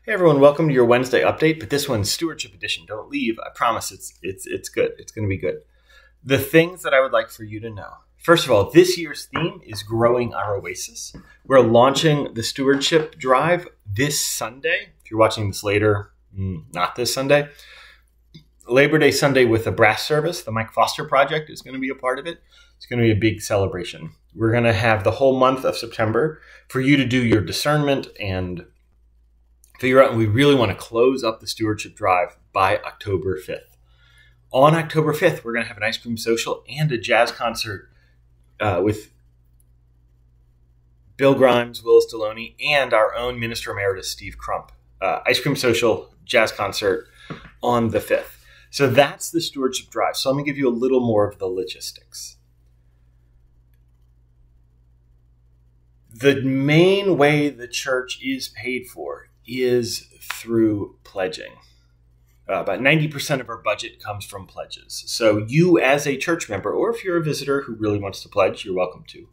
Hey everyone, welcome to your Wednesday update, but this one's Stewardship Edition. Don't leave. I promise it's good. It's going to be good. The things that I would like for you to know. First of all, this year's theme is growing our Oasis. We're launching the Stewardship Drive this Sunday. If you're watching this later, not this Sunday. Labor Day Sunday with a brass service. The Mike Foster Project is going to be a part of it. It's going to be a big celebration. We're going to have the whole month of September for you to do your discernment and figure out, and we really want to close up the Stewardship Drive by October 5th. On October 5th, we're going to have an ice cream social and a jazz concert with Bill Grimes, Willis Deloney, and our own Minister Emeritus, Steve Crump. Ice cream social, jazz concert on the 5th. So that's the Stewardship Drive. So let me give you a little more of the logistics. The main way the church is paid for is through pledging. About 90% of our budget comes from pledges. So you as a church member, or if you're a visitor who really wants to pledge, you're welcome to.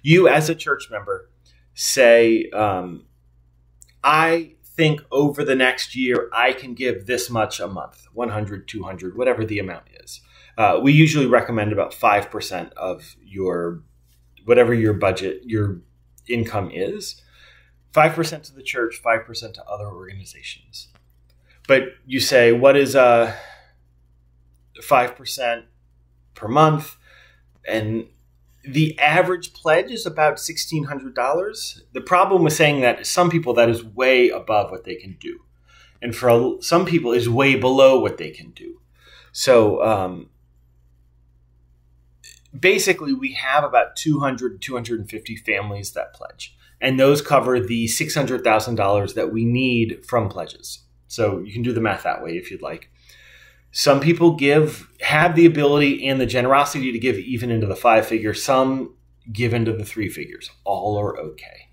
You as a church member say, I think over the next year, I can give this much a month, 100, 200, whatever the amount is. We usually recommend about 5% of whatever your budget, your income is. 5% to the church, 5% to other organizations. But you say, what is 5% per month? And the average pledge is about $1,600. The problem with saying that is some people that is way above what they can do. And for some people is way below what they can do. So basically we have about 200, 250 families that pledge. And those cover the $600,000 that we need from pledges. So you can do the math that way if you'd like. Some people have the ability and the generosity to give even into the 5 figures. Some give into the 3 figures. All are okay.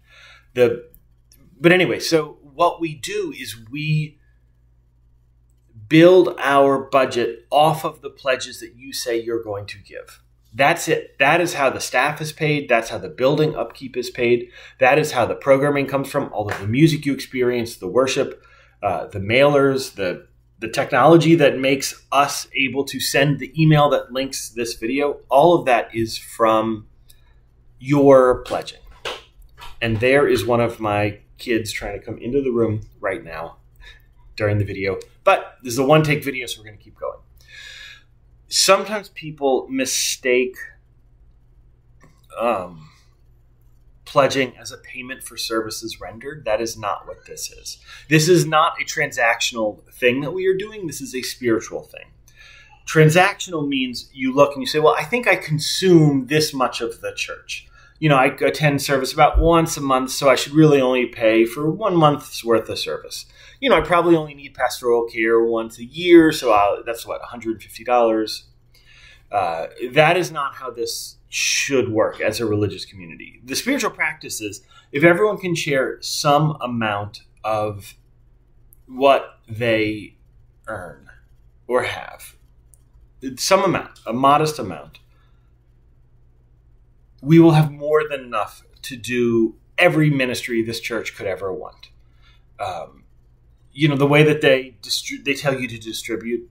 But anyway, so what we do is we build our budget off of the pledges that you say you're going to give. That's it. That is how the staff is paid. That's how the building upkeep is paid. That is how the programming comes from. All of the music you experience, the worship, the mailers, the technology that makes us able to send the email that links this video. All of that is from your pledging. And there is one of my kids trying to come into the room right now during the video. But this is a one-take video, so we're going to keep going. Sometimes people mistake pledging as a payment for services rendered. That is not what this is. This is not a transactional thing that we are doing. This is a spiritual thing. Transactional means you look and you say, well, I think I consume this much of the church. You know, I attend service about once a month, so I should really only pay for 1 month's worth of service. You know, I probably only need pastoral care once a year, so that's what, $150. That is not how this should work as a religious community. The spiritual practice is if everyone can share some amount of what they earn or have, some amount, a modest amount, we will have more than enough to do every ministry this church could ever want. You know, the way that they tell you to distribute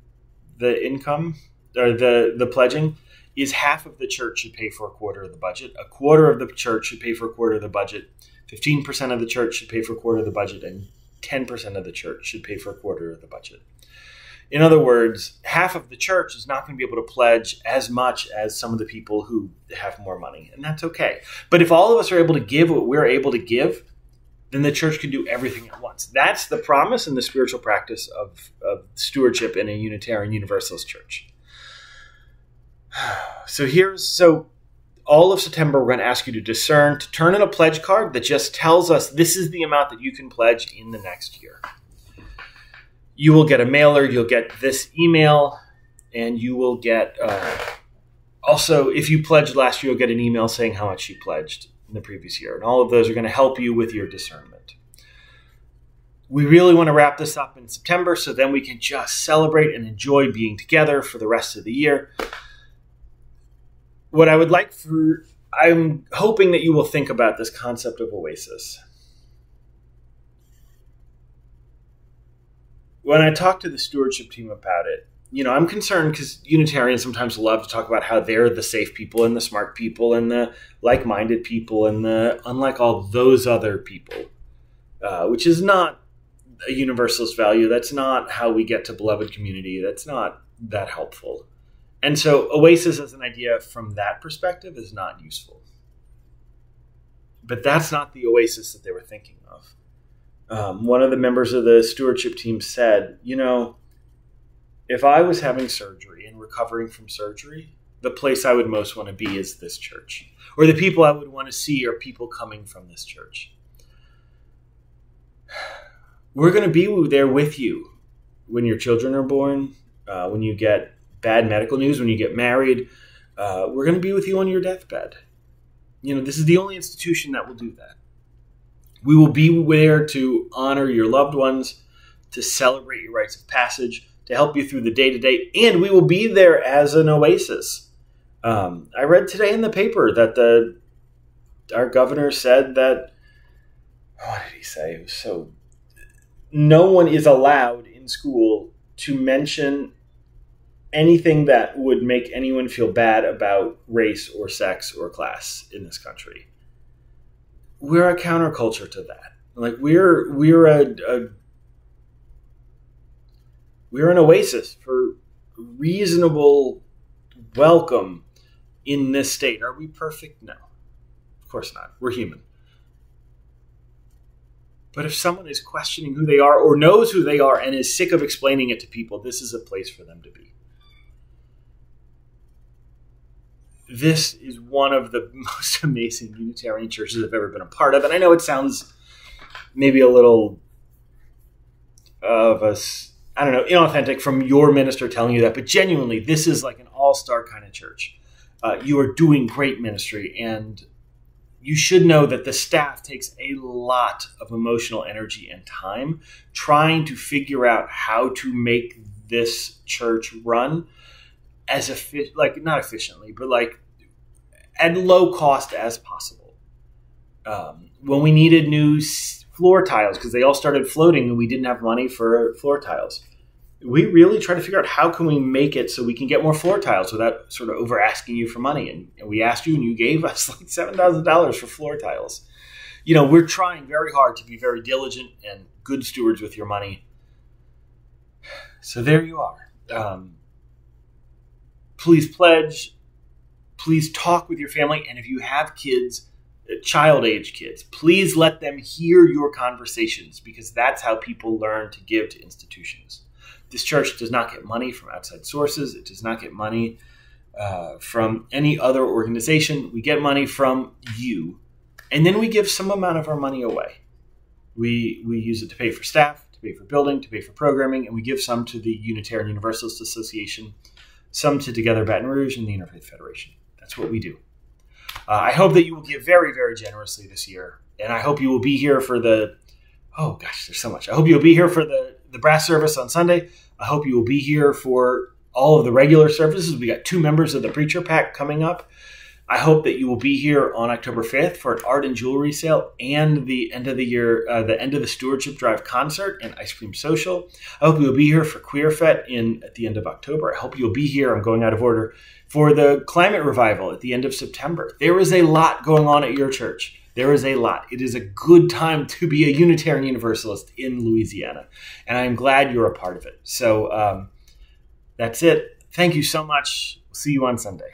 the income or the pledging is half of the church should pay for a quarter of the budget. A quarter of the church should pay for a quarter of the budget. 15% of the church should pay for a quarter of the budget, and 10% of the church should pay for a quarter of the budget. In other words, half of the church is not going to be able to pledge as much as some of the people who have more money, and that's okay. But if all of us are able to give what we're able to give, then the church can do everything at once. That's the promise and the spiritual practice of stewardship in a Unitarian Universalist church. So all of September, we're going to ask you to discern, to turn in a pledge card that just tells us this is the amount that you can pledge in the next year. You will get a mailer, you'll get this email, and you will get, also, if you pledged last year, you'll get an email saying how much you pledged in the previous year. And all of those are going to help you with your discernment. We really want to wrap this up in September so then we can just celebrate and enjoy being together for the rest of the year. What I would like I'm hoping that you will think about this concept of Oasis. when I talk to the stewardship team about it, I'm concerned because Unitarians sometimes love to talk about how they're the safe people and the smart people and the like-minded people and the unlike all those other people, which is not a universalist value. That's not how we get to beloved community. That's not that helpful. And so Oasis as an idea from that perspective is not useful. But that's not the Oasis that they were thinking of. One of the members of the stewardship team said, if I was having surgery and recovering from surgery, the place I would most want to be is this church. Or the people I would want to see are people coming from this church. We're going to be there with you when your children are born, when you get bad medical news, when you get married. We're going to be with you on your deathbed. This is the only institution that will do that. We will be there to honor your loved ones, to celebrate your rites of passage, to help you through the day-to-day, and we will be there as an oasis. I read today in the paper that our governor said that, what did he say? It was so, no one is allowed in school to mention anything that would make anyone feel bad about race or sex or class in this country. We're a counterculture to that. Like we're an oasis for reasonable welcome in this state. Are we perfect? No, of course not. We're human. But if someone is questioning who they are or knows who they are and is sick of explaining it to people, this is a place for them to be. This is one of the most amazing Unitarian churches I've ever been a part of. And I know it sounds maybe a little of us, I don't know, inauthentic from your minister telling you that, but genuinely, this is like an all-star kind of church. You are doing great ministry, and you should know that the staff takes a lot of emotional energy and time trying to figure out how to make this church run as not efficiently, but like at low cost as possible. When we needed new floor tiles, because they all started floating and we didn't have money for floor tiles, we really tried to figure out how can we make it so we can get more floor tiles without sort of over asking you for money. And we asked you and you gave us like $7,000 for floor tiles. We're trying very hard to be very diligent and good stewards with your money. So there you are. Please pledge. Please talk with your family. And if you have kids, child-age kids, please let them hear your conversations, because that's how people learn to give to institutions. This church does not get money from outside sources. It does not get money from any other organization. We get money from you. And then we give some amount of our money away. We use it to pay for staff, to pay for building, to pay for programming, and we give some to the Unitarian Universalist Association, some to Together Baton Rouge and the Interfaith Federation. That's what we do. I hope that you will give very, very generously this year. And I hope you will be here for there's so much. I hope you'll be here for the brass service on Sunday. I hope you will be here for all of the regular services. We got 2 members of the Preacher Pack coming up. I hope that you will be here on October 5th for an art and jewelry sale and the end of the year, the end of the Stewardship Drive concert and ice cream social. I hope you'll be here for Queer Fest at the end of October. I hope you'll be here, I'm going out of order, for the climate revival at the end of September. There is a lot going on at your church. There is a lot. It is a good time to be a Unitarian Universalist in Louisiana, and I'm glad you're a part of it. So that's it. Thank you so much. See you on Sunday.